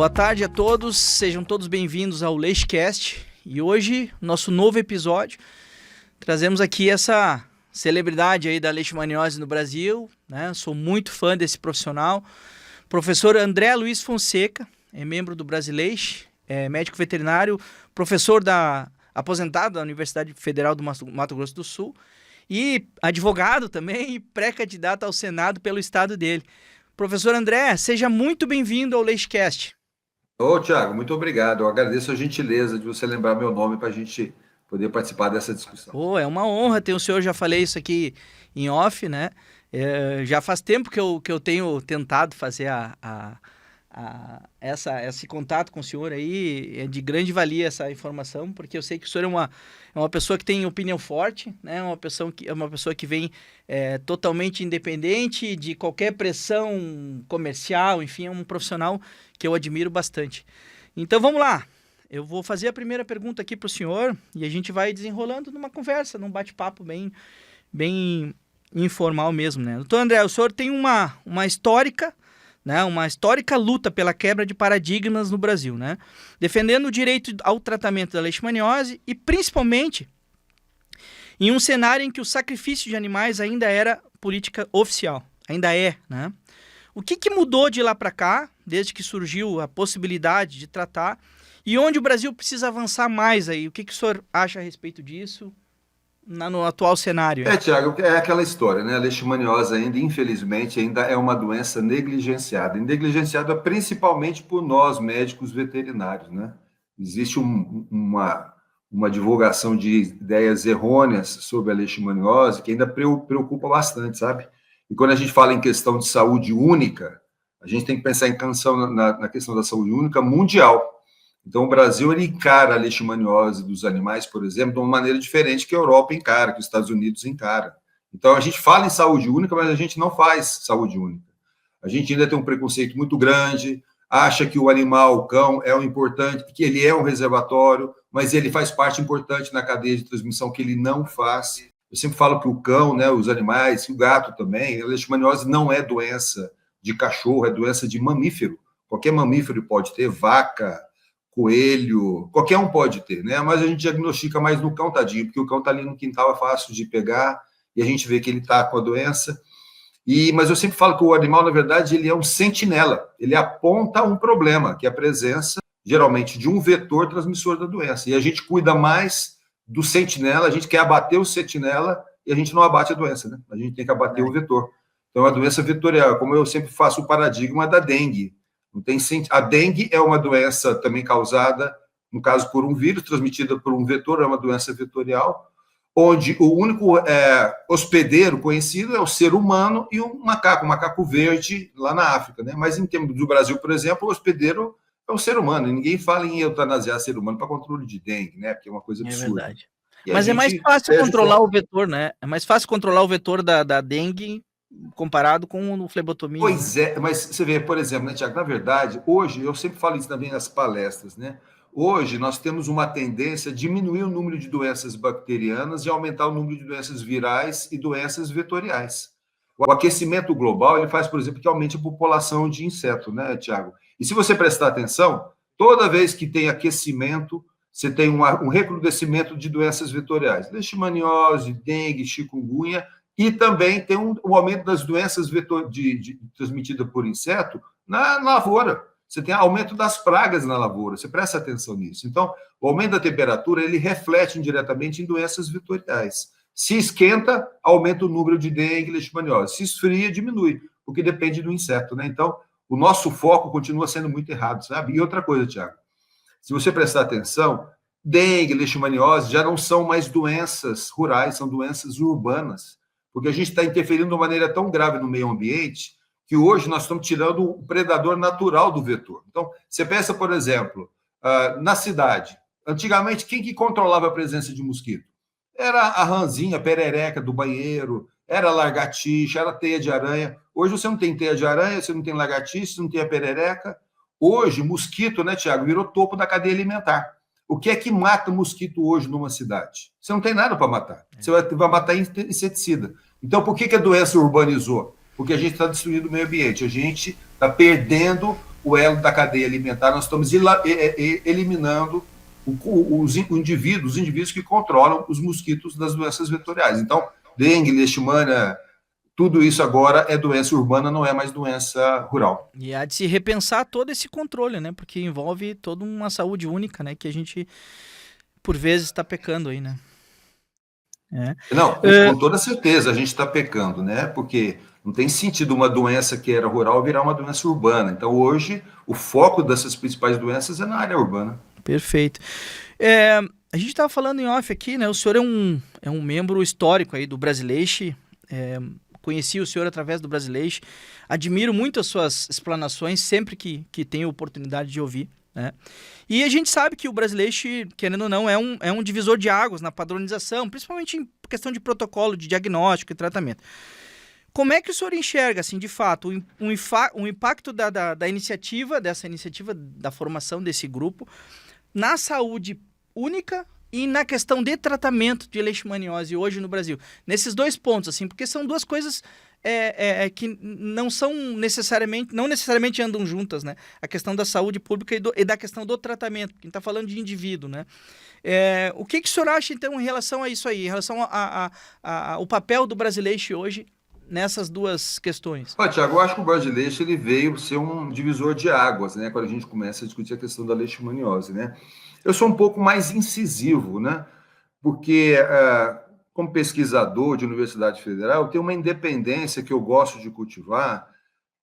Boa tarde a todos, sejam todos bem-vindos ao Leishcast. E hoje, nosso novo episódio, trazemos aqui essa celebridade aí da leishmaniose no Brasil, né? Sou muito fã desse profissional. Professor André Luiz Fonseca, é membro do Brasileish, é médico veterinário, professor aposentado da Universidade Federal do Mato Grosso do Sul e advogado também e pré-candidato ao Senado pelo estado dele. Professor André, seja muito bem-vindo ao Leishcast. Ô, Thiago, muito obrigado. Eu agradeço a gentileza de você lembrar meu nome para a gente poder participar dessa discussão. É uma honra ter o senhor, já falei isso aqui em off, né? Já faz tempo que eu tenho tentado fazer esse contato com o senhor aí, é de grande valia essa informação, porque eu sei que o senhor é uma pessoa que tem opinião forte, né? É uma pessoa que vem totalmente independente de qualquer pressão comercial, enfim, é um profissional que eu admiro bastante. Então vamos lá, eu vou fazer a primeira pergunta aqui para o senhor e a gente vai desenrolando numa conversa, num bate-papo bem informal mesmo, né? Doutor André, o senhor tem uma histórica luta pela quebra de paradigmas no Brasil, né? Defendendo o direito ao tratamento da leishmaniose e principalmente em um cenário em que o sacrifício de animais ainda era política oficial, ainda é, né? O que mudou de lá para cá, desde que surgiu a possibilidade de tratar, e onde o Brasil precisa avançar mais aí? O que o senhor acha a respeito disso no atual cenário? Thiago, é aquela história, né? A leishmaniose ainda, infelizmente, ainda é uma doença negligenciada principalmente por nós, médicos veterinários, né? Existe uma divulgação de ideias errôneas sobre a leishmaniose que ainda preocupa bastante, sabe? E quando a gente fala em questão de saúde única, a gente tem que pensar na questão da saúde única mundial. Então, o Brasil ele encara a leishmaniose dos animais, por exemplo, de uma maneira diferente que a Europa encara, que os Estados Unidos encara. Então, a gente fala em saúde única, mas a gente não faz saúde única. A gente ainda tem um preconceito muito grande, acha que o animal, o cão, é um importante, que ele é um reservatório, mas ele faz parte importante na cadeia de transmissão, que ele não faz. Eu sempre falo que o cão, né, os animais, o gato também, a leishmaniose não é doença de cachorro, é doença de mamífero. Qualquer mamífero pode ter, vaca, coelho, qualquer um pode ter, né? Mas a gente diagnostica mais no cão, tadinho, porque o cão está ali no quintal, é fácil de pegar, e a gente vê que ele está com a doença. Mas eu sempre falo que o animal, na verdade, ele é um sentinela, ele aponta um problema, que é a presença, geralmente, de um vetor transmissor da doença. E a gente cuida mais do sentinela, a gente quer abater o sentinela e a gente não abate a doença, né? A gente tem que abater o vetor. Então, a doença vetorial, como eu sempre faço o paradigma da dengue. A dengue é uma doença também causada, no caso, por um vírus, transmitida por um vetor, é uma doença vetorial, onde o único hospedeiro conhecido é o ser humano e um macaco verde lá na África, né? Mas em termos do Brasil, por exemplo, o hospedeiro é o ser humano, e ninguém fala em eutanasiar ser humano para controle de dengue, né? Porque é uma coisa absurda. É verdade. Mas é mais fácil controlar o vetor, né? É mais fácil controlar o vetor da dengue comparado com o flebotomia. Pois é, mas você vê, por exemplo, né, Tiago, na verdade, hoje, eu sempre falo isso também nas palestras, né? Hoje nós temos uma tendência a diminuir o número de doenças bacterianas e aumentar o número de doenças virais e doenças vetoriais. O aquecimento global, ele faz, por exemplo, que aumente a população de insetos, né, Tiago? E se você prestar atenção, toda vez que tem aquecimento, você tem um recrudescimento de doenças vetoriais. Leishmaniose, dengue, chikungunya, e também tem um aumento das doenças transmitidas por inseto na lavoura. Você tem aumento das pragas na lavoura, você presta atenção nisso. Então, o aumento da temperatura, ele reflete indiretamente em doenças vetoriais. Se esquenta, aumenta o número de dengue e leishmaniose. Se esfria, diminui, porque depende do inseto, né? Então, o nosso foco continua sendo muito errado, sabe? E outra coisa, Tiago, se você prestar atenção, dengue, leishmaniose já não são mais doenças rurais, são doenças urbanas, porque a gente está interferindo de uma maneira tão grave no meio ambiente que hoje nós estamos tirando o predador natural do vetor. Então, você pensa, por exemplo, na cidade. Antigamente, quem que controlava a presença de mosquito? Era a rãzinha, a perereca do banheiro, era a lagartixa, era a teia de aranha. Hoje você não tem teia de aranha, você não tem lagartixa, você não tem a perereca. Hoje, mosquito, né, Tiago, virou topo da cadeia alimentar. O que é que mata mosquito hoje numa cidade? Você não tem nada para matar. Você vai matar inseticida. Então, por que a doença urbanizou? Porque a gente está destruindo o meio ambiente. A gente está perdendo o elo da cadeia alimentar, nós estamos eliminando os indivíduos que controlam os mosquitos das doenças vetoriais. Então, dengue, leishmania, tudo isso agora é doença urbana, não é mais doença rural. E há de se repensar todo esse controle, né? Porque envolve toda uma saúde única, né? Que a gente, por vezes, está pecando aí, né? Não, com toda certeza a gente está pecando, né? Porque não tem sentido uma doença que era rural virar uma doença urbana. Então, hoje, o foco dessas principais doenças é na área urbana. Perfeito. A gente estava falando em off aqui, né? O senhor é um membro histórico aí do Brasileixe. Conheci o senhor através do Brasileixe. Admiro muito as suas explanações sempre que tenho oportunidade de ouvir, né? E a gente sabe que o Brasileixe, querendo ou não, é um divisor de águas na padronização, principalmente em questão de protocolo de diagnóstico e tratamento. Como é que o senhor enxerga, assim, de fato, um impacto dessa iniciativa da formação desse grupo na saúde única e na questão de tratamento de leishmaniose hoje no Brasil? Nesses dois pontos, assim, porque são duas coisas que não necessariamente andam juntas, né? A questão da saúde pública e da questão do tratamento, que a gente está falando de indivíduo, né? O que o senhor acha, então, em relação a isso aí, em relação ao papel do Brasileixe hoje nessas duas questões? Tiago, eu acho que o Brasileixe ele veio ser um divisor de águas, né? Quando a gente começa a discutir a questão da leishmaniose, né? Eu sou um pouco mais incisivo, né? Porque, como pesquisador de Universidade Federal, eu tenho uma independência que eu gosto de cultivar,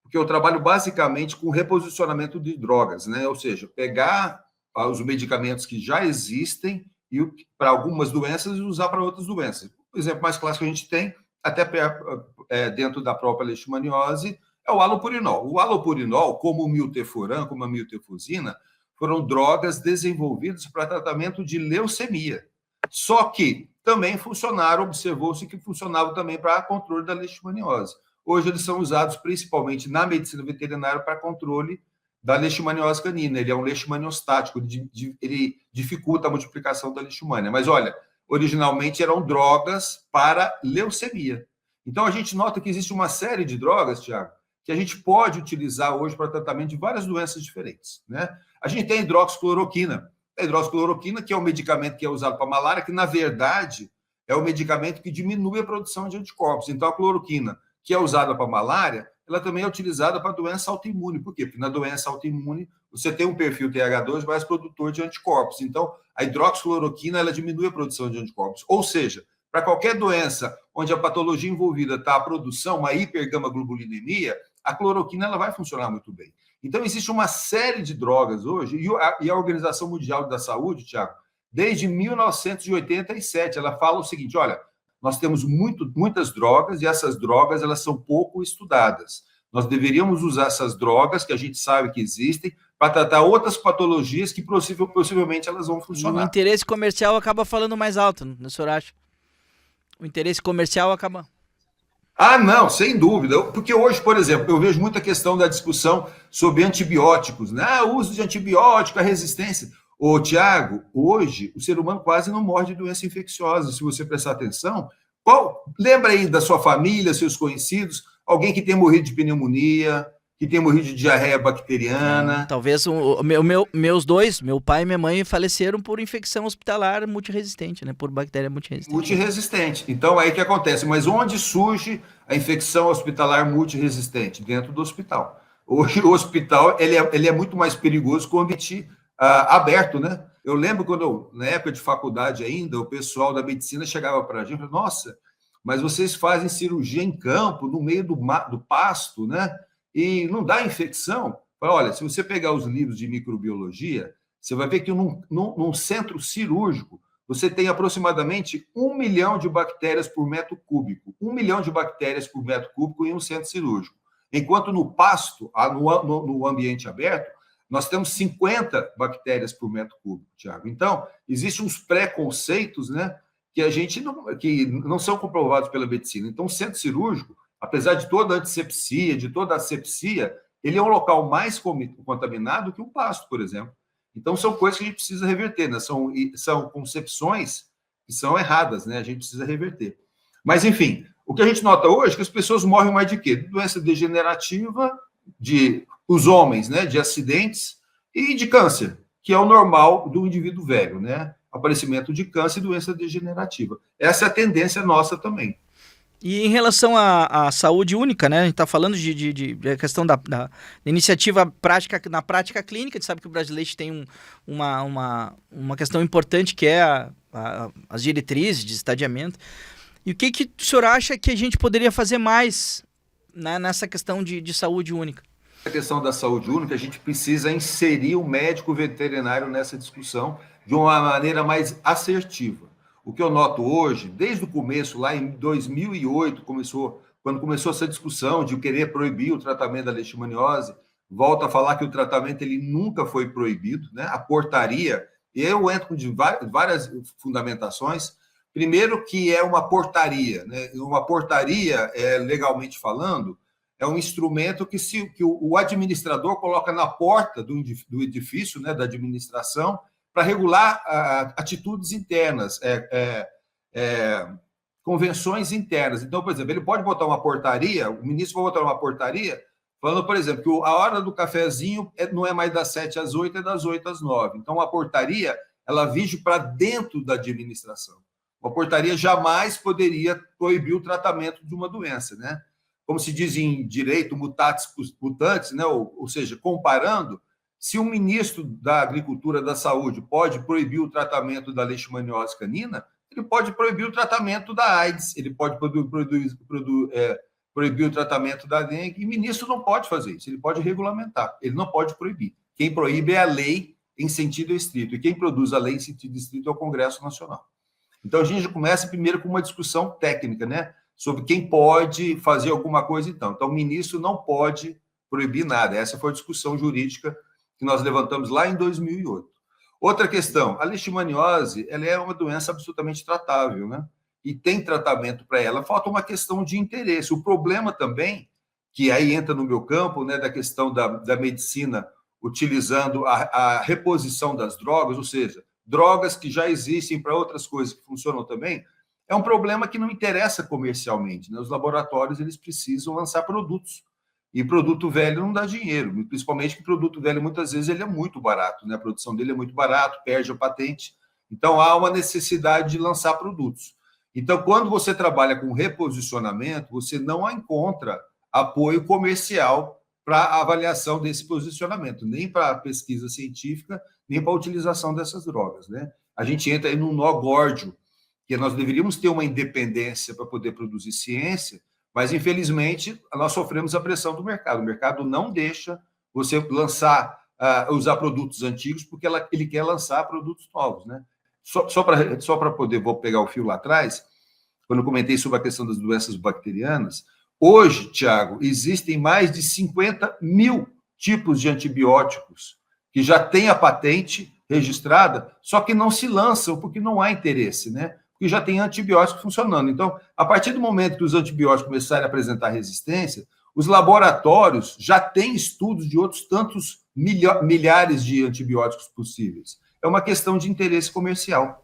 porque eu trabalho basicamente com reposicionamento de drogas, né? Ou seja, pegar os medicamentos que já existem e para algumas doenças e usar para outras doenças. O exemplo mais clássico que a gente tem, até dentro da própria leishmaniose, é o halopurinol. O halopurinol, como o milteforam, como a miltefosina, foram drogas desenvolvidas para tratamento de leucemia. Só que também funcionaram, observou-se que funcionavam também para controle da leishmaniose. Hoje eles são usados principalmente na medicina veterinária para controle da leishmaniose canina. Ele é um leishmaniostático, ele dificulta a multiplicação da leishmania. Mas olha, originalmente eram drogas para leucemia. Então a gente nota que existe uma série de drogas, Tiago, que a gente pode utilizar hoje para tratamento de várias doenças diferentes, né? A gente tem a hidroxicloroquina. A hidroxicloroquina, que é um medicamento que é usado para malária, que, na verdade, é um medicamento que diminui a produção de anticorpos. Então, a cloroquina, que é usada para malária, ela também é utilizada para doença autoimune. Por quê? Porque na doença autoimune, você tem um perfil TH2 mais produtor de anticorpos. Então, a hidroxicloroquina, ela diminui a produção de anticorpos. Ou seja, para qualquer doença onde a patologia envolvida está a produção, uma hipergamaglobulinemia, a cloroquina ela vai funcionar muito bem. Então, existe uma série de drogas hoje, e a Organização Mundial da Saúde, Tiago, desde 1987, ela fala o seguinte, olha, nós temos muitas drogas, e essas drogas elas são pouco estudadas. Nós deveríamos usar essas drogas, que a gente sabe que existem, para tratar outras patologias que possivelmente elas vão funcionar. E o interesse comercial acaba falando mais alto, não é, senhor acha? O interesse comercial acaba... Não, sem dúvida. Porque hoje, por exemplo, eu vejo muita questão da discussão sobre antibióticos, né? O uso de antibiótico, a resistência. Tiago, hoje o ser humano quase não morre de doença infecciosa, se você prestar atenção. Lembra aí da sua família, seus conhecidos, alguém que tenha morrido de pneumonia, que tenha morrido de diarreia bacteriana. Talvez meus dois, meu pai e minha mãe, faleceram por infecção hospitalar multiresistente, né? Por bactéria multiresistente. Multiresistente. Então, aí que acontece. Mas onde surge a infecção hospitalar multiresistente? Dentro do hospital. Hoje, o hospital ele é muito mais perigoso que o ambiente aberto, né? Eu lembro quando, na época de faculdade ainda, o pessoal da medicina chegava para a gente e falava, nossa, mas vocês fazem cirurgia em campo, no meio do pasto, né? E não dá infecção. Olha, se você pegar os livros de microbiologia, você vai ver que num centro cirúrgico, você tem aproximadamente 1 milhão de bactérias por metro cúbico. 1 milhão de bactérias por metro cúbico em um centro cirúrgico. Enquanto no pasto, no ambiente aberto, nós temos 50 bactérias por metro cúbico, Tiago. Então, existem uns preconceitos, né, que não são comprovados pela medicina. Então, o centro cirúrgico, apesar de toda a antissepsia, de toda a asepsia, ele é um local mais contaminado que o pasto, por exemplo. Então, são coisas que a gente precisa reverter, né? São concepções que são erradas, né? A gente precisa reverter. Mas, enfim, o que a gente nota hoje é que as pessoas morrem mais de quê? Doença degenerativa, de os homens, né, de acidentes e de câncer, que é o normal do indivíduo velho, né? Aparecimento de câncer e doença degenerativa. Essa é a tendência nossa também. E em relação à saúde única, né? A gente está falando de questão da iniciativa prática, na prática clínica. A gente sabe que o Brasileiro tem uma questão importante que é as diretrizes de estadiamento. E o que o senhor acha que a gente poderia fazer mais, né, nessa questão de saúde única? A questão da saúde única, a gente precisa inserir o médico veterinário nessa discussão de uma maneira mais assertiva. O que eu noto hoje, desde o começo, lá em 2008, quando começou essa discussão de querer proibir o tratamento da leishmaniose, volto a falar que o tratamento ele nunca foi proibido, né? A portaria, eu entro com várias fundamentações. Primeiro que é uma portaria, né? Uma portaria, legalmente falando, é um instrumento que o administrador coloca na porta do edifício, né, da administração, para regular atitudes internas, convenções internas. Então, por exemplo, ele pode botar uma portaria, o ministro vai botar uma portaria, falando, por exemplo, que a hora do cafezinho não é mais das 7 às 8, é das 8 às 9. Então, a portaria, ela vige para dentro da administração. Uma portaria jamais poderia proibir o tratamento de uma doença, né? Como se diz em direito, mutatis mutandis, né? Ou seja, comparando, se o ministro da Agricultura da Saúde pode proibir o tratamento da leishmaniose canina, ele pode proibir o tratamento da AIDS, ele pode proibir o tratamento da dengue, e o ministro não pode fazer isso, ele pode regulamentar, ele não pode proibir. Quem proíbe é a lei em sentido estrito, e quem produz a lei em sentido estrito é o Congresso Nacional. Então, a gente começa primeiro com uma discussão técnica, né? Sobre quem pode fazer alguma coisa, então. Então, o ministro não pode proibir nada. Essa foi a discussão jurídica que nós levantamos lá em 2008. Outra questão, a leishmaniose, ela é uma doença absolutamente tratável, né? E tem tratamento para ela. Falta uma questão de interesse. O problema também, que aí entra no meu campo, né, da questão da medicina utilizando a reposição das drogas, ou seja, drogas que já existem para outras coisas que funcionam também, é um problema que não interessa comercialmente, né? Os laboratórios eles precisam lançar produtos. E produto velho não dá dinheiro, principalmente que produto velho, muitas vezes, ele é muito barato, né? A produção dele é muito barato, perde a patente. Então, há uma necessidade de lançar produtos. Então, quando você trabalha com reposicionamento, você não encontra apoio comercial para a avaliação desse posicionamento, nem para a pesquisa científica, nem para a utilização dessas drogas, né? A gente entra aí num nó górdio, que nós deveríamos ter uma independência para poder produzir ciência, mas, infelizmente, nós sofremos a pressão do mercado. O mercado não deixa você usar produtos antigos, porque ele quer lançar produtos novos, né? Só para poder, vou pegar o fio lá atrás, quando eu comentei sobre a questão das doenças bacterianas, hoje, Tiago, existem mais de 50 mil tipos de antibióticos que já têm a patente registrada, só que não se lançam porque não há interesse, né? Porque já tem antibióticos funcionando. Então, a partir do momento que os antibióticos começarem a apresentar resistência, os laboratórios já têm estudos de outros tantos milhares de antibióticos possíveis. É uma questão de interesse comercial.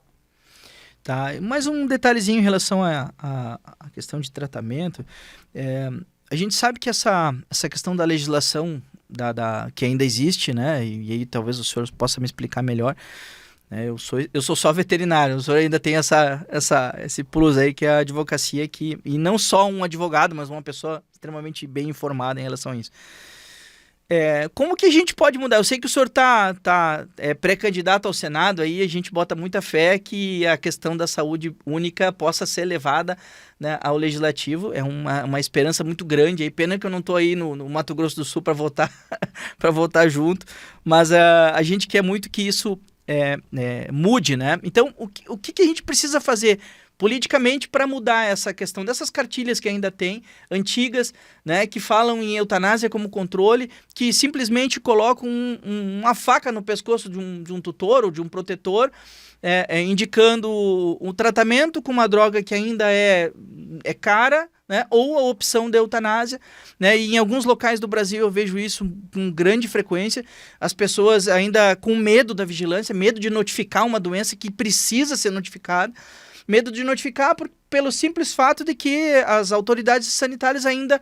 Tá, mais um detalhezinho em relação à questão de tratamento. A gente sabe que essa questão da legislação que ainda existe, né? E aí talvez o senhor possa me explicar melhor. Eu sou só veterinário, o senhor ainda tem esse plus aí que é a advocacia, e não só um advogado, mas uma pessoa extremamente bem informada em relação a isso. Como que a gente pode mudar? Eu sei que o senhor está pré-candidato ao Senado, aí a gente bota muita fé que a questão da saúde única possa ser levada, né, ao Legislativo. É uma esperança muito grande. Aí, pena que eu não estou aí no Mato Grosso do Sul para votar, para votar junto, mas a gente quer muito que isso mude, né? Então, o que a gente precisa fazer politicamente para mudar essa questão dessas cartilhas que ainda tem, antigas, né, que falam em eutanásia como controle, que simplesmente colocam uma faca no pescoço de um tutor ou de um protetor, indicando um tratamento com uma droga que ainda é cara, né, ou a opção da eutanásia, né, e em alguns locais do Brasil eu vejo isso com grande frequência, as pessoas ainda com medo da vigilância, medo de notificar uma doença que precisa ser notificada, medo de notificar pelo simples fato de que as autoridades sanitárias ainda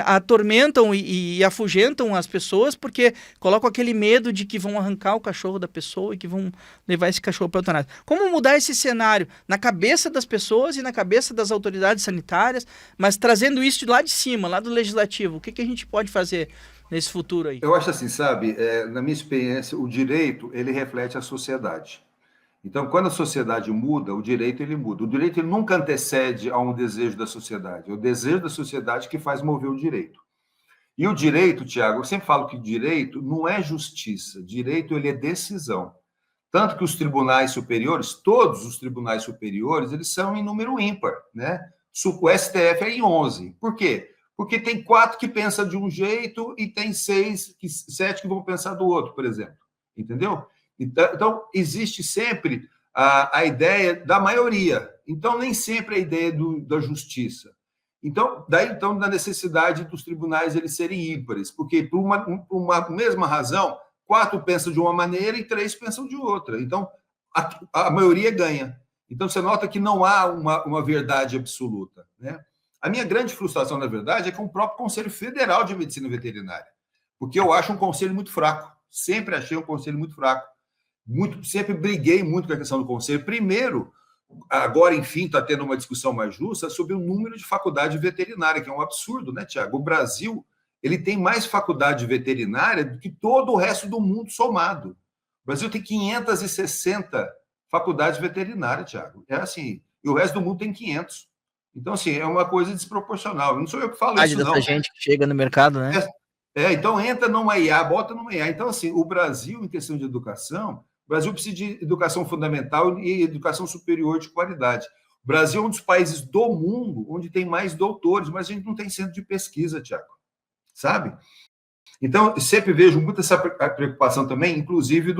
atormentam e afugentam as pessoas, porque colocam aquele medo de que vão arrancar o cachorro da pessoa e que vão levar esse cachorro para o eutanásia. Como mudar esse cenário na cabeça das pessoas e na cabeça das autoridades sanitárias, mas trazendo isso de lá de cima, lá do legislativo? O que a gente pode fazer nesse futuro aí? Eu acho assim, sabe, na minha experiência, o direito, ele reflete a sociedade. Então, quando a sociedade muda, o direito ele muda. O direito ele nunca antecede a um desejo da sociedade. É o desejo da sociedade que faz mover o direito. E o direito, Tiago, eu sempre falo que o direito não é justiça. Direito ele é decisão. Tanto que os tribunais superiores, todos os tribunais superiores, eles são em número ímpar, né? O STF é em 11. Por quê? Porque tem 4 que pensam de um jeito e tem 7 que vão pensar do outro, por exemplo. Entendeu? Então, existe sempre a ideia da maioria. Então, nem sempre a ideia da justiça. Então, daí da necessidade dos tribunais eles serem ímpares, porque por uma mesma razão, 4 pensam de uma maneira e 3 pensam de outra. Então, a maioria ganha. Então, você nota que não há uma verdade absoluta, né? A minha grande frustração, na verdade, é com o próprio Conselho Federal de Medicina Veterinária, porque eu acho um conselho muito fraco. Sempre achei um conselho muito fraco. Sempre briguei muito com a questão do conselho. Primeiro, agora, enfim, está tendo uma discussão mais justa sobre o número de faculdade veterinária, que é um absurdo, né, Tiago? O Brasil ele tem mais faculdade veterinária do que todo o resto do mundo somado. O Brasil tem 560 faculdades veterinárias, Tiago. É assim, e o resto do mundo tem 500. Então, assim, é uma coisa desproporcional. Não sou eu que falo isso, não. Gente que chega no mercado, né? Então entra numa IA, bota numa IA. Então, assim, o Brasil, em questão de educação, o Brasil precisa de educação fundamental e educação superior de qualidade. O Brasil é um dos países do mundo onde tem mais doutores, mas a gente não tem centro de pesquisa, Tiago, sabe? Então, eu sempre vejo muito essa preocupação também, inclusive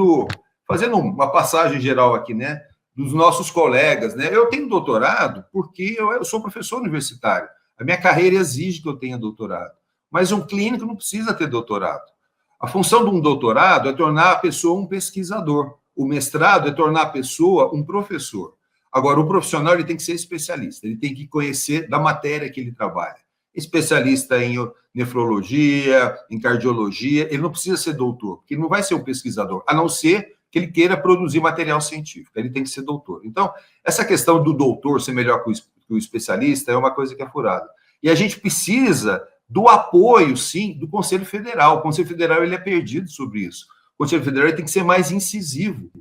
fazendo uma passagem geral aqui, né, dos nossos colegas, né? Eu tenho doutorado porque eu sou professor universitário. A minha carreira exige que eu tenha doutorado. Mas um clínico não precisa ter doutorado. A função de um doutorado é tornar a pessoa um pesquisador. O mestrado é tornar a pessoa um professor. Agora, o profissional ele tem que ser especialista, ele tem que conhecer da matéria que ele trabalha. Especialista em nefrologia, em cardiologia, ele não precisa ser doutor, porque ele não vai ser um pesquisador, a não ser que ele queira produzir material científico, ele tem que ser doutor. Então, essa questão do doutor ser melhor que o especialista é uma coisa que é furada. E a gente precisa do apoio, sim, do Conselho Federal. O Conselho Federal ele é perdido sobre isso. O Conselho Federal tem que ser mais incisivo.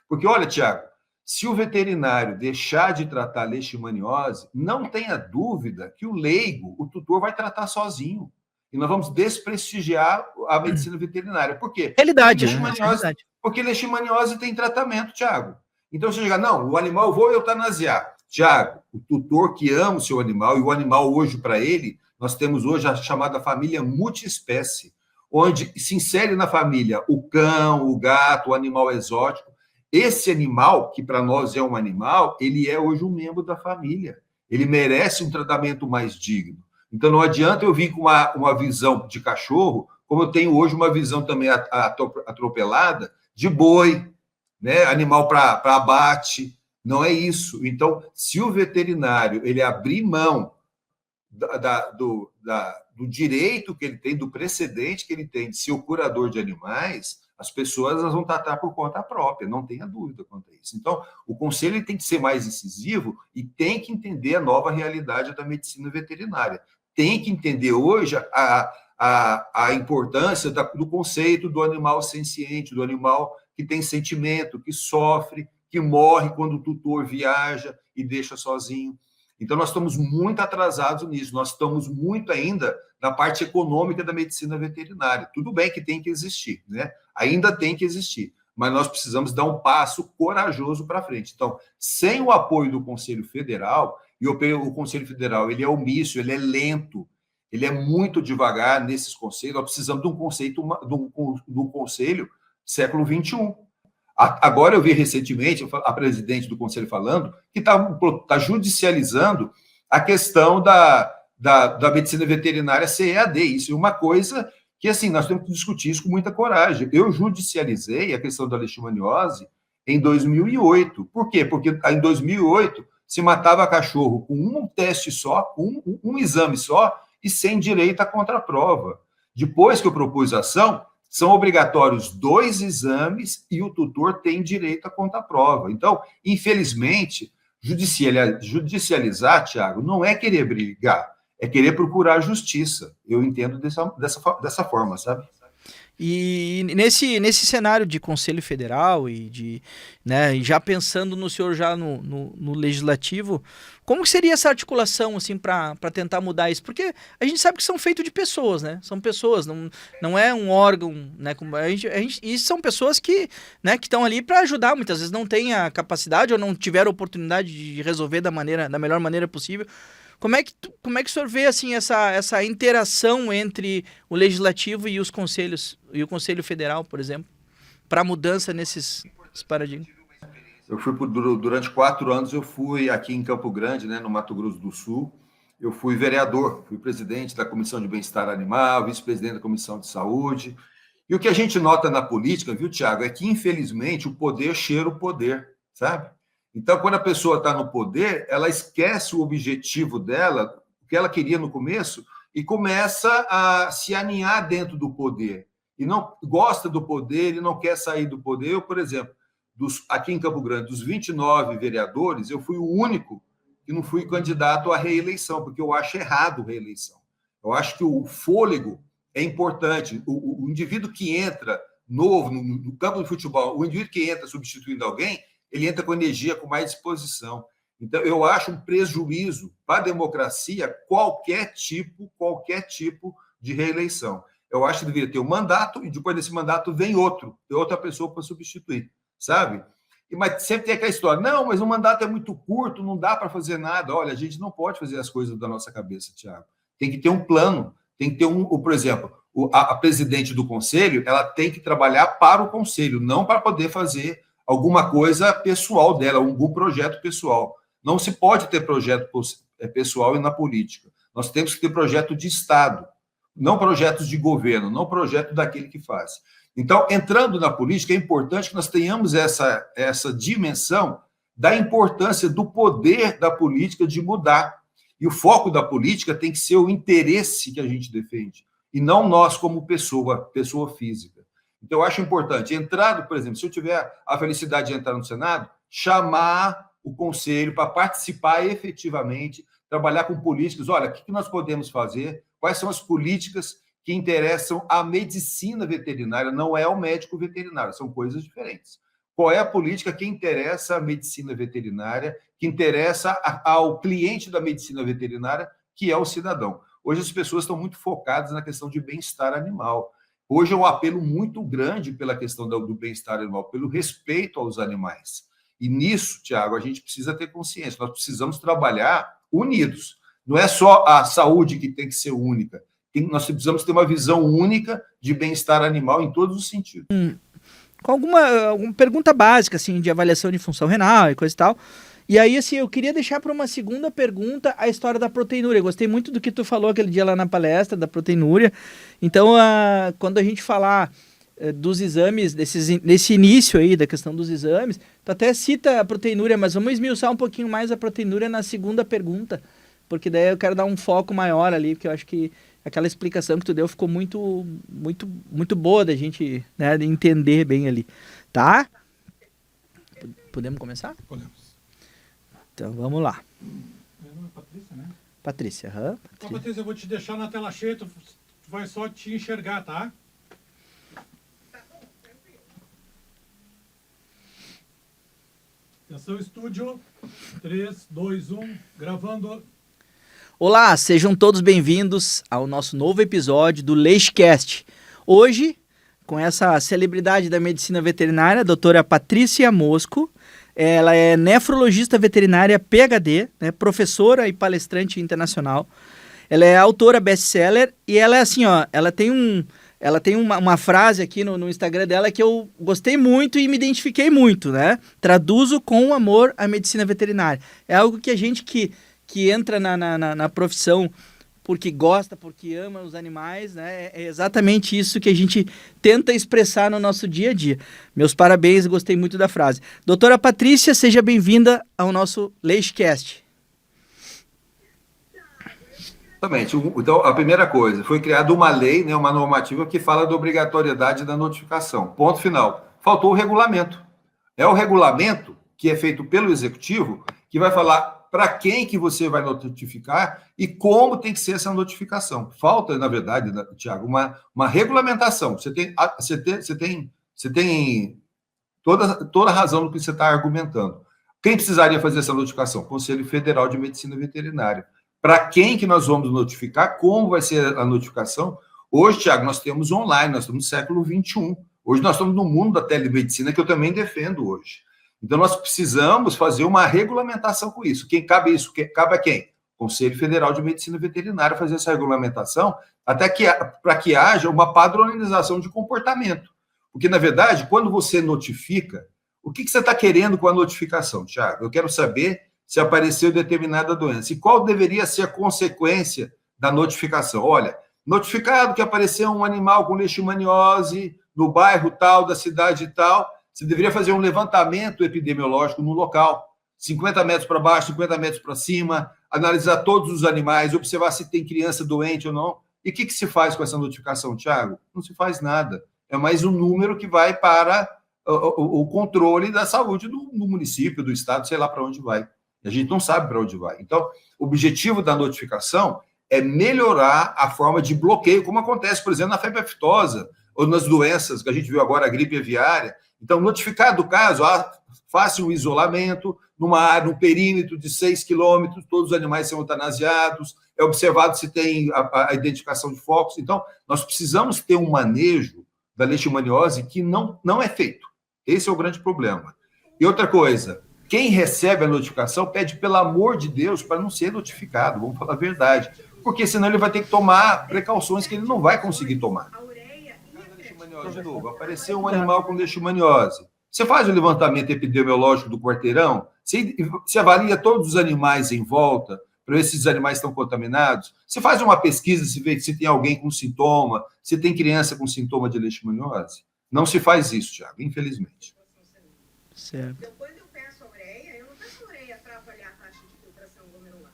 Porque, olha, Tiago, se o veterinário deixar de tratar leishmaniose, não tenha dúvida que o leigo, o tutor, vai tratar sozinho. E nós vamos desprestigiar a medicina veterinária. Por quê? Realidade, porque leishmaniose tem tratamento, Tiago. Então, você chega, não, o animal eu vou eutanasiar. Tiago, o tutor que ama o seu animal, e o animal hoje, para ele, nós temos hoje a chamada família multiespécie, onde se insere na família o cão, o gato, o animal exótico. Esse animal, que para nós é um animal, ele é hoje um membro da família. Ele merece um tratamento mais digno. Então, não adianta eu vir com uma visão de cachorro, como eu tenho hoje uma visão também atropelada de boi, né? Animal para abate. Não é isso. Então, se o veterinário ele abrir mão do direito que ele tem, do precedente que ele tem de ser o curador de animais, as pessoas vão tratar por conta própria, não tenha dúvida quanto a isso. Então, o conselho tem que ser mais incisivo e tem que entender a nova realidade da medicina veterinária. Tem que entender hoje a importância do conceito do animal senciente, do animal que tem sentimento, que sofre, que morre quando o tutor viaja e deixa sozinho. Então, nós estamos muito atrasados nisso, nós estamos muito ainda na parte econômica da medicina veterinária. Tudo bem que tem que existir, né? Ainda tem que existir, mas nós precisamos dar um passo corajoso para frente. Então, sem o apoio do Conselho Federal, e o Conselho Federal ele é omisso, ele é lento, ele é muito devagar nesses conselhos, nós precisamos de um conselho século XXI. Agora eu vi recentemente a presidente do conselho falando que está judicializando a questão da medicina veterinária ser EAD. Isso é uma coisa que, assim, nós temos que discutir isso com muita coragem. Eu judicializei a questão da leishmaniose em 2008. Por quê? Porque em 2008 se matava cachorro com um teste só, um exame só, e sem direito à contraprova. Depois que eu propus a ação, são obrigatórios 2 exames e o tutor tem direito à contraprova. Então, infelizmente, judicializar, Tiago, não é querer brigar, é querer procurar justiça. Eu entendo dessa forma, sabe? E nesse cenário de Conselho Federal e né, já pensando no senhor já no Legislativo, como que seria essa articulação assim para tentar mudar isso? Porque a gente sabe que são feitos de pessoas, né? São pessoas, não é um órgão, né? E são pessoas que, né, que estão ali para ajudar, muitas vezes não têm a capacidade ou não tiveram a oportunidade de resolver da melhor maneira possível. Como é que o senhor vê assim essa interação entre o Legislativo e os conselhos e o Conselho Federal, por exemplo, para mudança nesses paradigmas? Eu fui durante 4 anos, eu fui aqui em Campo Grande, né, no Mato Grosso do Sul. Eu fui vereador, fui presidente da Comissão de Bem-Estar Animal, vice-presidente da Comissão de Saúde. E o que a gente nota na política, viu, Tiago, é que, infelizmente, o poder cheira o poder, sabe? Então, quando a pessoa está no poder, ela esquece o objetivo dela, o que ela queria no começo, e começa a se aninhar dentro do poder. E não gosta do poder e não quer sair do poder. Eu, por exemplo, aqui em Campo Grande, dos 29 vereadores, eu fui o único que não fui candidato à reeleição, porque eu acho errado reeleição. Eu acho que o fôlego é importante. O indivíduo que entra novo no campo de futebol, o indivíduo que entra substituindo alguém, ele entra com energia, com mais disposição. Então, eu acho um prejuízo para a democracia qualquer tipo de reeleição. Eu acho que deveria ter um mandato e depois desse mandato vem outra pessoa para substituir, sabe? Mas sempre tem aquela história, não, mas o mandato é muito curto, não dá para fazer nada. Olha, a gente não pode fazer as coisas da nossa cabeça, Tiago. Tem que ter um plano, tem que ter por exemplo, a presidente do conselho, ela tem que trabalhar para o conselho, não para poder fazer alguma coisa pessoal dela, algum projeto pessoal. Não se pode ter projeto pessoal na política. Nós temos que ter projeto de Estado, não projetos de governo, não projeto daquele que faz. Então, entrando na política, é importante que nós tenhamos essa dimensão da importância do poder da política de mudar. E o foco da política tem que ser o interesse que a gente defende, e não nós como pessoa física. Então, eu acho importante, por exemplo, se eu tiver a felicidade de entrar no Senado, chamar o conselho para participar efetivamente, trabalhar com políticos. Olha, o que nós podemos fazer? Quais são as políticas que interessam à medicina veterinária? Não é o médico veterinário, são coisas diferentes. Qual é a política que interessa à medicina veterinária, que interessa ao cliente da medicina veterinária, que é o cidadão? Hoje as pessoas estão muito focadas na questão de bem-estar animal. Hoje é um apelo muito grande pela questão do bem-estar animal, pelo respeito aos animais. E nisso, Tiago, a gente precisa ter consciência. Nós precisamos trabalhar unidos. Não é só a saúde que tem que ser única. Nós precisamos ter uma visão única de bem-estar animal em todos os sentidos. Com alguma pergunta básica, assim, de avaliação de função renal e coisa e tal. E aí, assim, eu queria deixar para uma segunda pergunta a história da proteinúria. Eu gostei muito do que tu falou aquele dia lá na palestra da proteinúria. Então, quando a gente falar dos exames, desse início aí da questão dos exames, tu até cita a proteinúria, mas vamos esmiuçar um pouquinho mais a proteinúria na segunda pergunta, porque daí eu quero dar um foco maior ali, porque eu acho que aquela explicação que tu deu ficou muito, muito, muito boa da gente, né, de entender bem ali. Tá? Podemos começar? Podemos. Então, vamos lá. Meu nome é Patrícia, né? Patrícia, Então, Patrícia, eu vou te deixar na tela cheia, tu vai só te enxergar, tá? Atenção, estúdio. 3, 2, 1, gravando. Olá, sejam todos bem-vindos ao nosso novo episódio do Leishcast. Hoje, com essa celebridade da medicina veterinária, a doutora Patrícia Mosco. Ela é nefrologista veterinária PhD, né, professora e palestrante internacional. Ela é autora best-seller e ela é assim, ó, ela tem uma frase aqui no Instagram dela que eu gostei muito e me identifiquei muito, né? Traduzo com amor a medicina veterinária. É algo que a gente que entra na profissão porque gosta, porque ama os animais, né? É exatamente isso que a gente tenta expressar no nosso dia a dia. Meus parabéns, gostei muito da frase. Doutora Patrícia, seja bem-vinda ao nosso Leishcast. Exatamente. Então, a primeira coisa, foi criada uma lei, né, uma normativa que fala da obrigatoriedade da notificação. Ponto final. Faltou o regulamento. É o regulamento que é feito pelo executivo que vai falar para quem que você vai notificar e como tem que ser essa notificação. Falta, na verdade, Tiago, uma regulamentação. Você tem toda a razão no que você está argumentando. Quem precisaria fazer essa notificação? Conselho Federal de Medicina Veterinária. Para quem que nós vamos notificar? Como vai ser a notificação? Hoje, Tiago, nós temos online, nós estamos no século XXI. Hoje nós estamos no mundo da telemedicina, que eu também defendo hoje. Então, nós precisamos fazer uma regulamentação com isso. Quem cabe isso? Cabe a quem? Conselho Federal de Medicina Veterinária fazer essa regulamentação, até que para que haja uma padronização de comportamento. Porque, na verdade, quando você notifica, o que você está querendo com a notificação, Tiago? Eu quero saber se apareceu determinada doença. E qual deveria ser a consequência da notificação? Olha, notificado que apareceu um animal com leishmaniose no bairro tal, da cidade tal, você deveria fazer um levantamento epidemiológico no local, 50 metros para baixo, 50 metros para cima, analisar todos os animais, observar se tem criança doente ou não. E o que se faz com essa notificação, Tiago? Não se faz nada. É mais um número que vai para o controle da saúde do município, do estado, sei lá para onde vai. A gente não sabe para onde vai. Então, o objetivo da notificação é melhorar a forma de bloqueio, como acontece, por exemplo, na febre aftosa, ou nas doenças que a gente viu agora, a gripe aviária. Então, notificado o caso, faça um isolamento numa área, num perímetro de 6 quilômetros, todos os animais são eutanasiados, é observado se tem a identificação de focos. Então, nós precisamos ter um manejo da leishmaniose que não é feito. Esse é o grande problema. E outra coisa, quem recebe a notificação pede, pelo amor de Deus, para não ser notificado, vamos falar a verdade. Porque senão ele vai ter que tomar precauções que ele não vai conseguir tomar. De novo, apareceu um animal com leishmaniose. Você faz o levantamento epidemiológico do quarteirão, você avalia todos os animais em volta, para ver se esses animais estão contaminados. Você faz uma pesquisa, se vê se tem alguém com sintoma, se tem criança com sintoma de leishmaniose. Não se faz isso, Thiago, infelizmente. Certo. Então, quando eu peço a ureia, eu não peço a ureia para avaliar a taxa de filtração glomerular.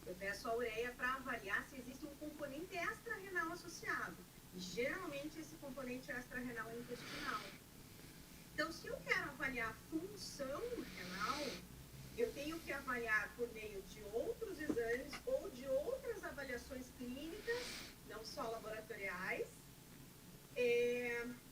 Eu peço a ureia para avaliar se existe um componente extra-renal associado. E, geralmente, esse componente extra-renal é intestinal. Então, se eu quero avaliar a função renal, eu tenho que avaliar por meio de outros exames ou de outras avaliações clínicas, não só laboratoriais.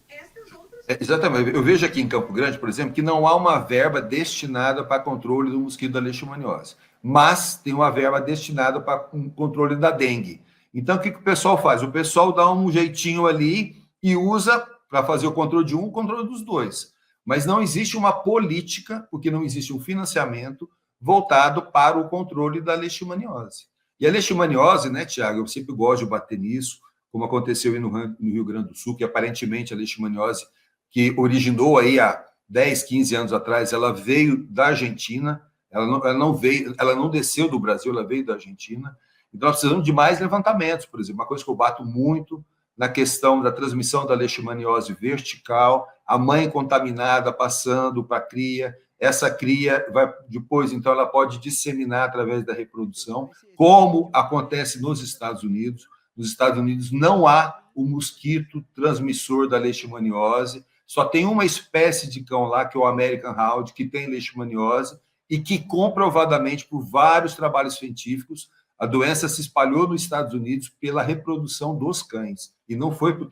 Estas outras... Exatamente. Eu vejo aqui em Campo Grande, por exemplo, que não há uma verba destinada para controle do mosquito da leishmaniose, mas tem uma verba destinada para o controle da dengue. Então, o que o pessoal faz? O pessoal dá um jeitinho ali e usa para fazer o controle de um, o controle dos dois. Mas não existe uma política, porque não existe um financiamento voltado para o controle da leishmaniose. E a leishmaniose, né, Tiago, eu sempre gosto de bater nisso, como aconteceu aí no Rio Grande do Sul, que aparentemente a leishmaniose, que originou aí há 10, 15 anos atrás, ela veio da Argentina, ela não desceu do Brasil, ela veio da Argentina. Então, nós precisamos de mais levantamentos, por exemplo, uma coisa que eu bato muito na questão da transmissão da leishmaniose vertical, a mãe contaminada passando para a cria, essa cria vai depois, então, ela pode disseminar através da reprodução, como acontece nos Estados Unidos. Nos Estados Unidos não há o mosquito transmissor da leishmaniose, só tem uma espécie de cão lá, que é o American Hound, que tem leishmaniose e que, comprovadamente, por vários trabalhos científicos, a doença se espalhou nos Estados Unidos pela reprodução dos cães e não foi por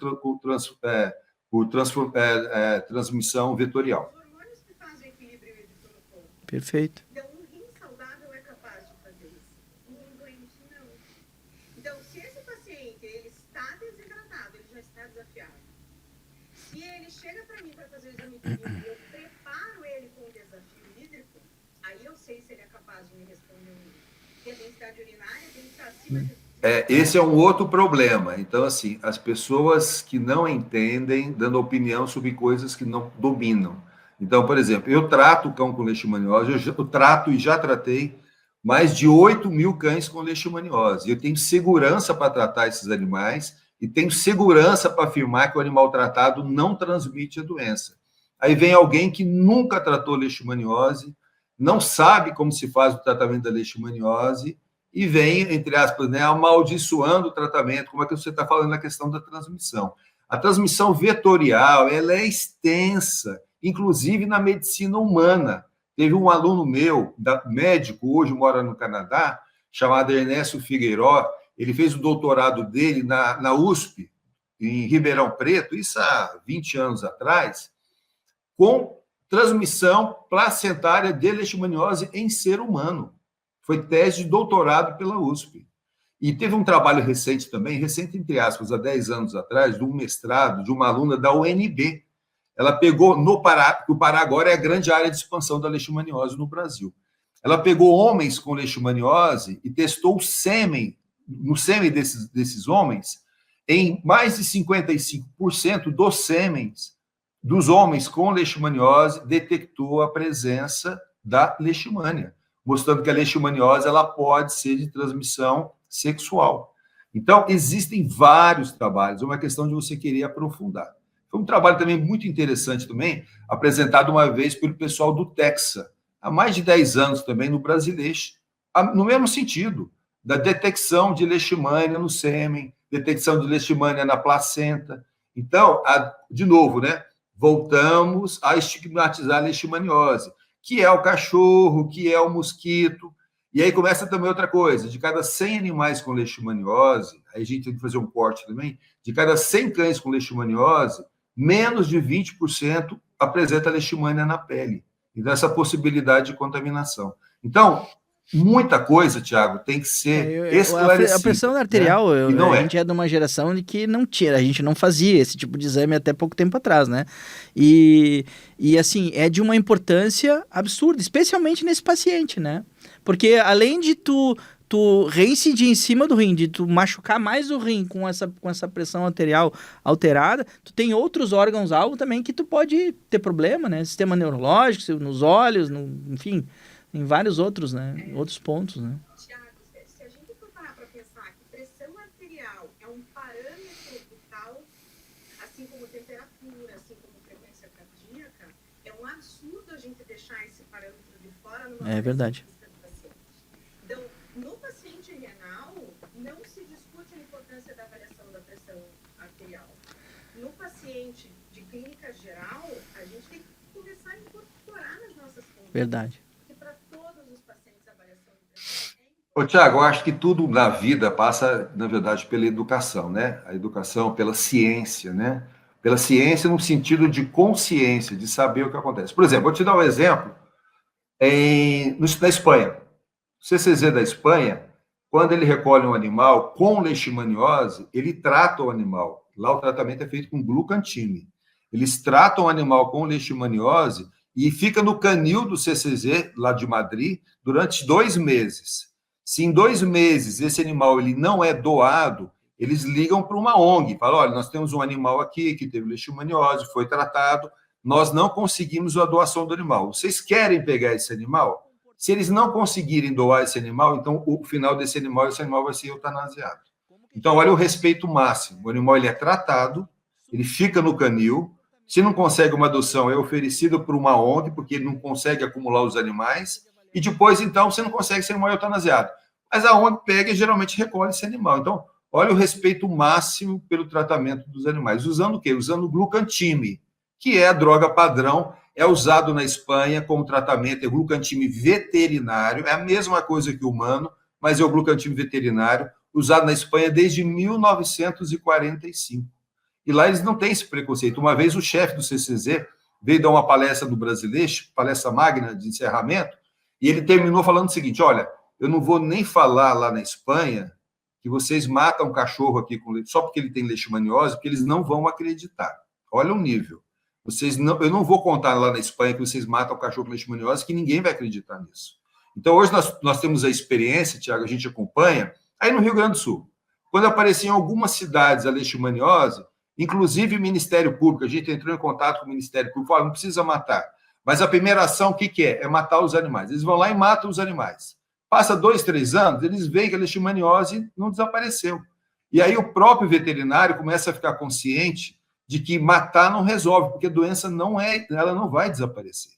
transmissão vetorial. Os hormônios que fazem equilíbrio no corpo. Perfeito. Então, um rim saudável é capaz de fazer isso. Um rim doente, não. Então, se esse paciente ele está desidratado, ele já está desafiado. Se ele chega para mim para fazer o exame clínico e eu preparo ele com o desafio hídrico, aí eu sei se ele é capaz de me responder ou não. Porque a densidade urinária tem que estar acima de... Esse é um outro problema. Então, assim, as pessoas que não entendem, dando opinião sobre coisas que não dominam. Então, por exemplo, eu trato o cão com leishmaniose, eu trato e já tratei mais de 8.000 cães com leishmaniose. Eu tenho segurança para tratar esses animais e tenho segurança para afirmar que o animal tratado não transmite a doença. Aí vem alguém que nunca tratou leishmaniose, não sabe como se faz o tratamento da leishmaniose e vem, entre aspas, né, amaldiçoando o tratamento, como é que você está falando na questão da transmissão. A transmissão vetorial, ela é extensa, inclusive na medicina humana. Teve um aluno meu, médico, hoje mora no Canadá, chamado Ernesto Figueiró. Ele fez o doutorado dele na USP, em Ribeirão Preto, isso há 20 anos atrás, com transmissão placentária de leishmaniose em ser humano. Foi tese de doutorado pela USP. E teve um trabalho recente também, recente entre aspas, há 10 anos atrás, de um mestrado de uma aluna da UNB. Ela pegou no Pará, porque o Pará agora é a grande área de expansão da leishmaniose no Brasil. Ela pegou homens com leishmaniose e testou o sêmen, no sêmen desses homens, em mais de 55% dos sêmens dos homens com leishmaniose detectou a presença da leishmania, mostrando que a leishmaniose ela pode ser de transmissão sexual. Então, existem vários trabalhos, é uma questão de você querer aprofundar. Foi um trabalho também muito interessante também, apresentado uma vez pelo pessoal do Texas, há mais de 10 anos também, no Brasileixo, no mesmo sentido, da detecção de leishmania no sêmen, detecção de leishmania na placenta. Então, de novo, né, voltamos a estigmatizar a leishmaniose, que é o cachorro, que é o mosquito. E aí começa também outra coisa, de cada 100 animais com leishmaniose, aí a gente tem que fazer um corte também, de cada 100 cães com leishmaniose, menos de 20% apresenta leishmania na pele. Então, essa possibilidade de contaminação. Então, muita coisa, Tiago, tem que ser esclarecida. A pressão arterial, né? A gente é de uma geração de que não tinha, a gente não fazia esse tipo de exame até pouco tempo atrás, né? E assim, é de uma importância absurda, especialmente nesse paciente, né? Porque além de tu reincidir em cima do rim, de tu machucar mais o rim com essa pressão arterial alterada, tu tem outros órgãos-alvo também que tu pode ter problema, né? Sistema neurológico, nos olhos, enfim, em vários outros, né? Outros pontos, né? Tiago, se a gente for parar para pensar que pressão arterial é um parâmetro vital, assim como temperatura, assim como frequência cardíaca, é um absurdo a gente deixar esse parâmetro de fora numa É verdade. Então, no paciente renal, não se discute a importância da avaliação da pressão arterial. No paciente de clínica geral, a gente tem que começar a incorporar nas nossas condutas. Verdade. Porque para todos os pacientes, a avaliação de pressão Ô, Tiago, eu acho que tudo na vida passa, na verdade, pela educação, né? A educação pela ciência, né? Pela ciência no sentido de consciência, de saber o que acontece. Por exemplo, vou te dar um exemplo na Espanha. O CCZ da Espanha, quando ele recolhe um animal com leishmaniose, ele trata o animal. Lá o tratamento é feito com glucantime. Eles tratam o animal com leishmaniose e fica no canil do CCZ, lá de Madrid, durante 2 meses. Se em 2 meses esse animal ele não é doado, eles ligam para uma ONG, falam, olha, nós temos um animal aqui que teve leishmaniose, foi tratado, nós não conseguimos a doação do animal. Vocês querem pegar esse animal? Se eles não conseguirem doar esse animal, então o final desse animal, esse animal vai ser eutanasiado. Então, olha o respeito máximo. O animal ele é tratado, ele fica no canil, se não consegue uma adoção, é oferecido por uma ONG, porque ele não consegue acumular os animais, e depois, então, você não consegue ser um animal eutanasiado. Mas a ONG pega e geralmente recolhe esse animal. Então, olha o respeito máximo pelo tratamento dos animais. Usando o quê? Usando o glucantime, que é a droga padrão, é usado na Espanha como tratamento, é glucantime veterinário, é a mesma coisa que o humano, mas é o glucantime veterinário, usado na Espanha desde 1945. E lá eles não têm esse preconceito. Uma vez o chefe do CCZ veio dar uma palestra no Brasileixo, palestra magna de encerramento, e ele terminou falando o seguinte, olha, eu não vou nem falar lá na Espanha que vocês matam um cachorro aqui só porque ele tem leishmaniose, porque eles não vão acreditar. Olha o nível. Eu não vou contar lá na Espanha que vocês matam o cachorro com leishmaniose, que ninguém vai acreditar nisso. Então, hoje nós temos a experiência, Tiago, a gente acompanha, aí no Rio Grande do Sul. Quando aparecia em algumas cidades a leishmaniose, inclusive o Ministério Público, a gente entrou em contato com o Ministério Público, falou, não precisa matar. Mas a primeira ação, o que é? É matar os animais. Eles vão lá e matam os animais. Passa 2, 3 anos, eles veem que a leishmaniose não desapareceu. E aí o próprio veterinário começa a ficar consciente de que matar não resolve, porque a doença ela não vai desaparecer.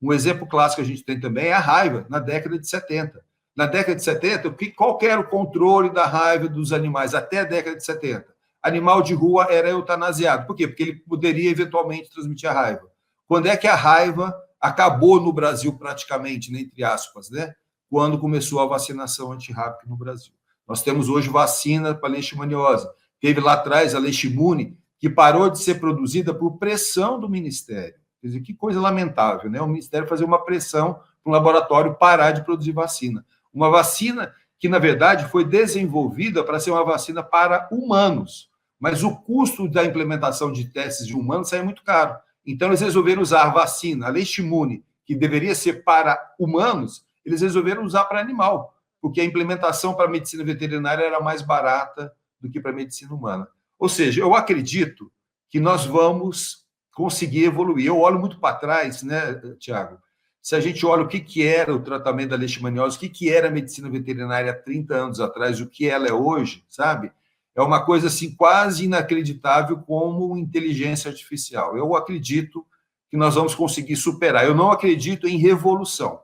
Um exemplo clássico que a gente tem também é a raiva, na década de 70. Na década de 70, qual que era o controle da raiva dos animais até a década de 70? Animal de rua era eutanasiado. Por quê? Porque ele poderia eventualmente transmitir a raiva. Quando é que a raiva acabou no Brasil praticamente, né, entre aspas, né? Quando começou a vacinação antirrábica no Brasil. Nós temos hoje vacina para leishmaniose. Teve lá atrás a Leishmune, que parou de ser produzida por pressão do Ministério. Quer dizer, que coisa lamentável, né? O Ministério fazer uma pressão para o laboratório parar de produzir vacina. Uma vacina que, na verdade, foi desenvolvida para ser uma vacina para humanos, mas o custo da implementação de testes de humanos sai muito caro. Então, eles resolveram usar a vacina, a Leishmune, que deveria ser para humanos, eles resolveram usar para animal, porque a implementação para a medicina veterinária era mais barata do que para a medicina humana. Ou seja, eu acredito que nós vamos conseguir evoluir. Eu olho muito para trás, né, Tiago? Se a gente olha o que era o tratamento da leishmaniose, o que era a medicina veterinária há 30 anos atrás, o que ela é hoje, sabe? É uma coisa assim quase inacreditável como inteligência artificial. Eu acredito que nós vamos conseguir superar. Eu não acredito em revolução.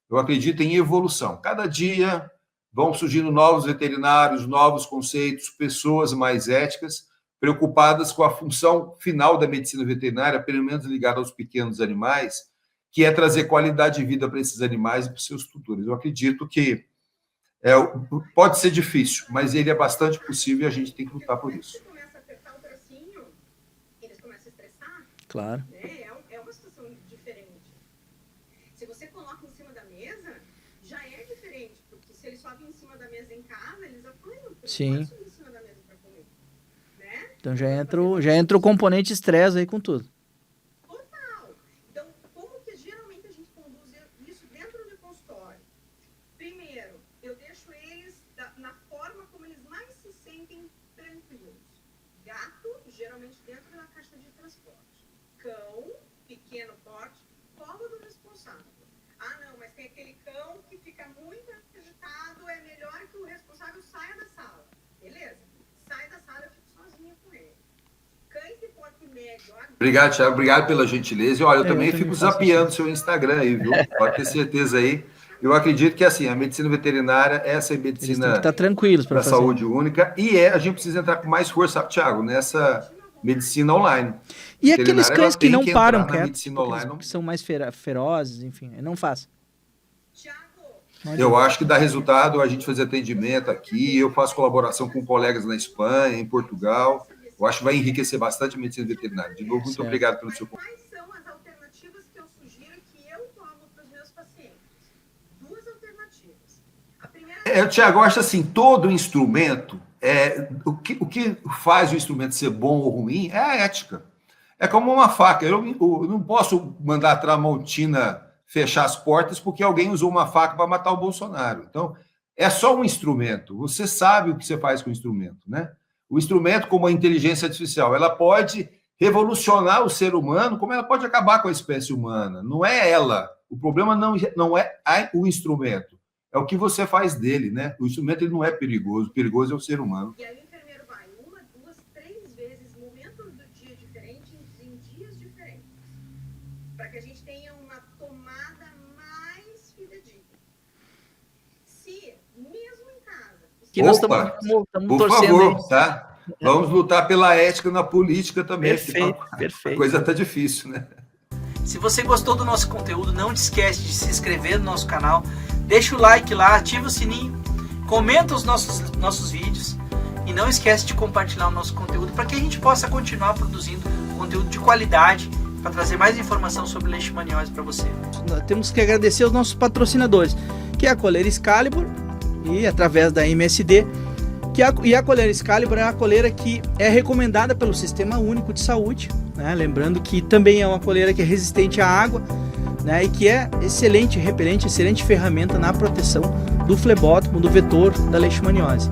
Eu acredito em evolução. Cada dia vão surgindo novos veterinários, novos conceitos, pessoas mais éticas, preocupadas com a função final da medicina veterinária, pelo menos ligada aos pequenos animais, que é trazer qualidade de vida para esses animais e para os seus tutores. Eu acredito que pode ser difícil, mas ele é bastante possível e a gente tem que lutar por isso. Quando começa a apertar o tracinho, eles começam a estressar. Claro. Né? É uma situação diferente. Se você coloca em cima da mesa, já é diferente, porque se eles sobem em cima da mesa em casa, eles apanham. Sim. Eles subem em cima da mesa para comer. Né? Então já entra o componente estresse aí com tudo. Total. Então, como que geralmente a gente conduz isso dentro do consultório? Primeiro, eu deixo eles na forma como eles mais se sentem tranquilos. Gato, geralmente dentro da caixa de transporte. Cão, pequeno porte, colo do responsável. Ah, não, mas tem aquele cão que fica muito agitado, é melhor que o responsável saia da sala. Beleza? Sai da sala, eu fico sozinha com ele. Cães de porte médio. Obrigado, Thiago. Obrigado pela gentileza. E olha, eu também fico zapeando seu Instagram aí, viu? Pode ter certeza aí. Eu acredito que, assim, a medicina veterinária, essa é a medicina tá tranquilos da saúde única, e a gente precisa entrar com mais força, Thiago, nessa medicina online. E aqueles cães que não param quietos, que são mais ferozes, enfim, não faz. Eu acho que dá resultado a gente fazer atendimento aqui, eu faço colaboração com colegas na Espanha, em Portugal, eu acho que vai enriquecer bastante a medicina veterinária. De novo, muito obrigado pelo seu convite. Quais são as alternativas que eu sugiro que eu tomo para os meus pacientes? Duas alternativas. A primeira... Tiago, eu acho assim, todo instrumento, o que faz o instrumento ser bom ou ruim é a ética. É como uma faca. Eu não posso mandar a Tramontina fechar as portas porque alguém usou uma faca para matar o Bolsonaro. Então, é só um instrumento. Você sabe o que você faz com o instrumento, né? O instrumento, como a inteligência artificial, ela pode revolucionar o ser humano, como ela pode acabar com a espécie humana. Não é ela. O problema não é o instrumento. É o que você faz dele, né? O instrumento ele não é perigoso. O perigoso é o ser humano. E aí o enfermeiro vai 1, 2, 3 vezes, momentos do dia diferentes, em dias diferentes. Para que a gente tenha uma tomada mais fidedigna. Se, mesmo em casa... Que nós estamos por torcendo favor, aí. tá? Vamos lutar pela ética na política também. Perfeito, perfeito. A coisa tá difícil, né? Se você gostou do nosso conteúdo, não te esquece de se inscrever no nosso canal, deixa o like lá, ativa o sininho, comenta os nossos vídeos e não esquece de compartilhar o nosso conteúdo para que a gente possa continuar produzindo conteúdo de qualidade para trazer mais informação sobre leishmaniose para você. Nós temos que agradecer aos nossos patrocinadores, que é a coleira Excalibur e através da MSD, e a coleira Excalibur é a coleira que é recomendada pelo Sistema Único de Saúde, né? Lembrando que também é uma coleira que é resistente à água, né? E que é excelente repelente, excelente ferramenta na proteção do flebótomo, do vetor da leishmaniose.